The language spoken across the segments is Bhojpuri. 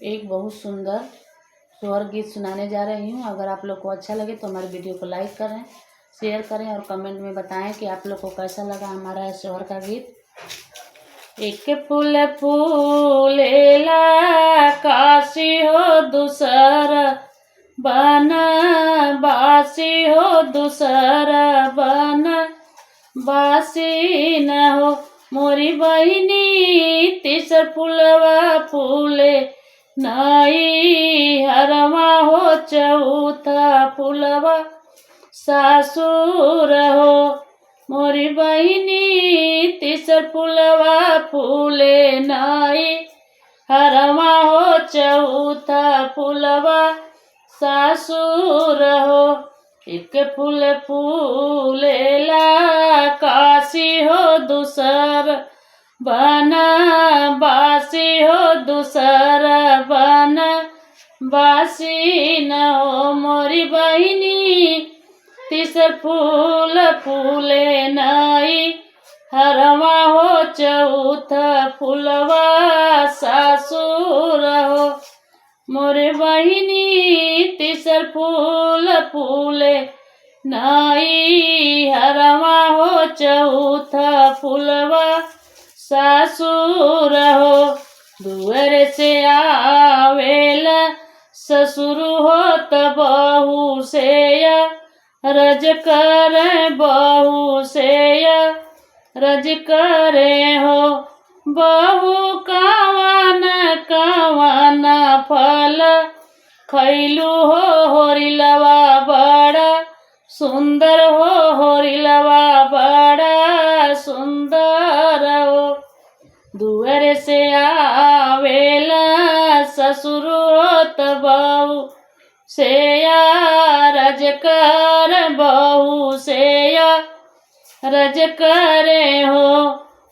एक बहुत सुंदर स्वर गीत सुनाने जा रही हूँ। अगर आप लोग को अच्छा लगे तो हमारे वीडियो को लाइक करें, शेयर करें और कमेंट में बताएं कि आप लोग को कैसा लगा हमारा स्वर का गीत। एक फूल फूलेला काशी हो दूसर बन बासी हो दूसर बन बासी न हो। मोरी बहिनी तीसर फूलवा फूले नई हरवा हो। चौथा फूलवा सासुर हो। मोरी बहिनी तीसर फूलवा फूले नई हरवा हो। चौथा फूलवा सासुर हो। एक फूल फूलेला काशी हो दूसर बन बासी हो। दूसर बन बासी न हो। मोरी बहिनी तीसर फूल फूले नई हरवा हो। चौथा फूलवा सासुर हो। मोरे बहिनी तीसर फूल फूले नई हरवा हो। चौथा फूलवा सासुर हो। दुअर से आवेला ससुर हो त बहू से रज करे। बहू से रज करे हो। बहू कवन कवन फल खैलू हो। होरिलवा बड़ा सुंदर हो। होरिलवा बड़ा सुंदर हो। दुअर से आवेला ससुर हो त बहू से रज कर। बहू से रज करे हो।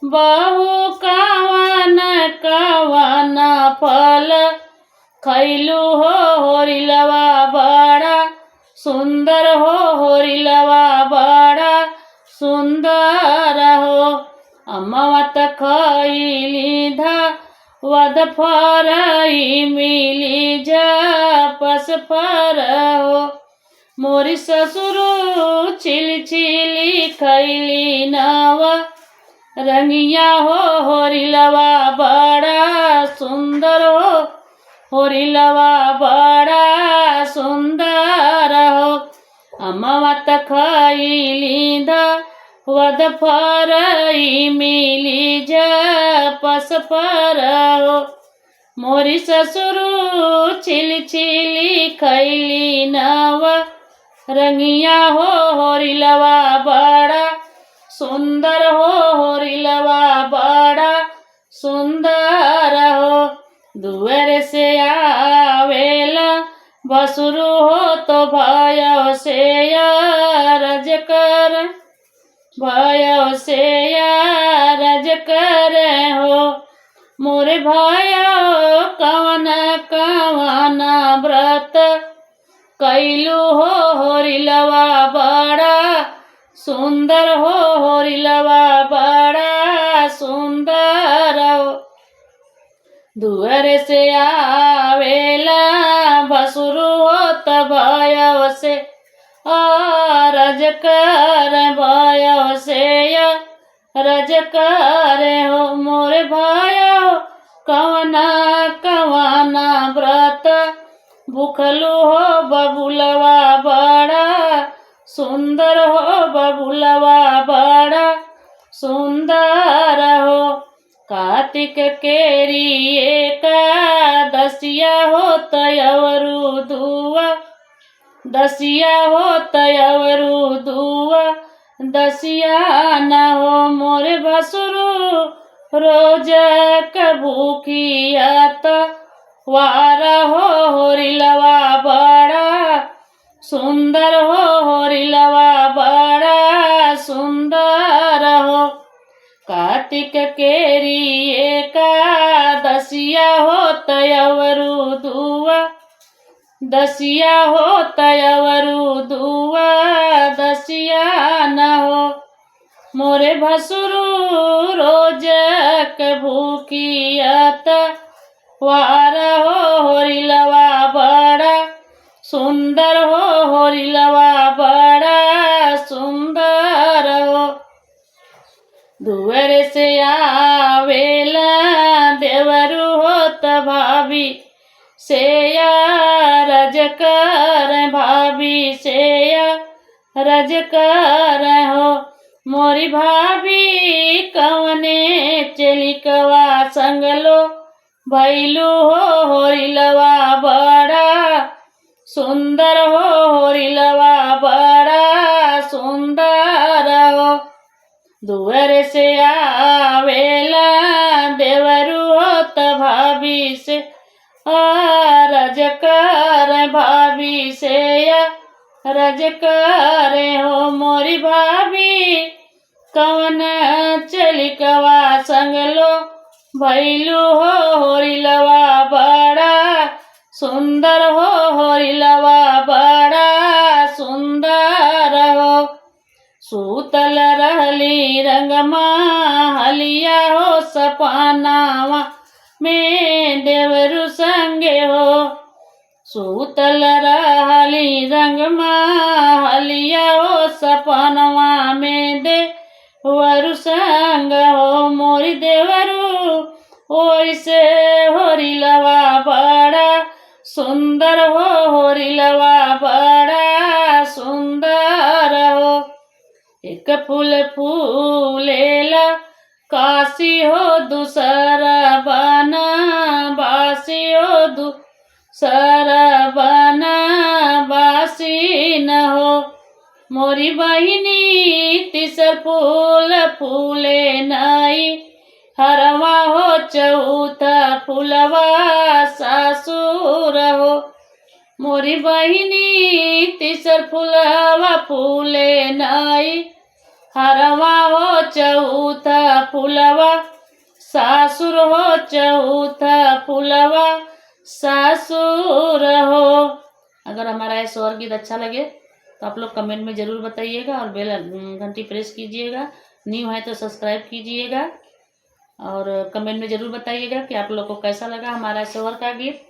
बहू कवन कवन फल खैलू हो। होरिलवा बड़ा सुंदर हो। होरिलवा बड़ा सुंदर हो। अमवत खैली धा वध फरई मिली जपस फर हो। मोरी ससुर छिल छिली खैली नवा रंगिया हो। होरिलवा बड़ा सुंदर हो। होरिलवा बड़ा सुंदर हो। अमवत खैली धा वध फरई मिली जपस फर हो। मोरी ससुर छिल छिली खैली नवा रंगिया हो। होरिलवा बड़ा सुंदर हो। होरिलवा बड़ा सुंदर हो। दुअर से आवेला भसुर हो तो भयो से रज कर। भयो से रज कर हो। मोरे भयो कवन कवन व्रत कैलू हो। होरिलवा बड़ा सुंदर हो। होरिलवा बड़ा सुंदर हो। दुअर से आवेला भसुर हो त भयो से रज कर। भयो से रज कर हो। मोरे भयो कवन कवन व्रत भूखलू हो। बबुलवा बड़ा सुंदर हो। बबुलवा बड़ा सुंदर हो। कार्तिक केरी एकादशिया हो तयवरु दुआ दसिया हो। तयवरु दुआ दसिया न हो। मोरे भसुर रोज भूखियात वार हो। होरिलवा बड़ा सुंदर हो। होरिलवा बड़ा सुंदर हो। कार्तिक केरी एकादशिया हो तयवरु दुआ दसिया हो। तयवरु दुआ दसिया न हो। मोरे भसुर रोज भूखियत वार हो होरिलवा बड़ा सुंदर हो होरिलवा बड़ा सुंदर हो। दुअर से आवेला देवरू होत भाभी से रज कर भाभी से रज कर हो। मोरी भाभी कवने चलिकवा संगलो भैलू हो होरिलवा बड़ा सुंदर हो होरिलवा बड़ा सुंदर हो। दुअर से आवेला देवरू होत भाभी से रज कर भाभी से रज कर हो। मोरी भाभी कवन चलिकवा संगलो भैलू हो होरिलवा बड़ा सुंदर हो होरिलवा बड़ा सुंदर हो। सूतल रहली रंगमा हलिया हो सपनावा में देवरू संगे हो। सूतल रहली रंगमा हलिया हो सपनवा में देवरू संग हो। मोरी देवरू ओइसे होरिलवा बड़ा सुंदर हो होरिलवा बड़ा सुंदर हो। एक फूल फूलेला काशी हो दूसरा बना बासी हो दूसरा बना बासी न हो। मोरी बहिनी तीसर फूल फूले नई हरवा हो चौथा फूलवा सासुर हो। मोरी बहिनी तीसर फूलवा फूले नई हरवा हो चौथा फूलवा सासुर हो चौथा फूलवा सासुर हो। अगर हमारा ये स्वर गीत अच्छा लगे तो आप लोग कमेंट में ज़रूर बताइएगा और बेल घंटी प्रेस कीजिएगा। न्यू है तो सब्सक्राइब कीजिएगा और कमेंट में ज़रूर बताइएगा कि आप लोग को कैसा लगा हमारा स्वर का गीत।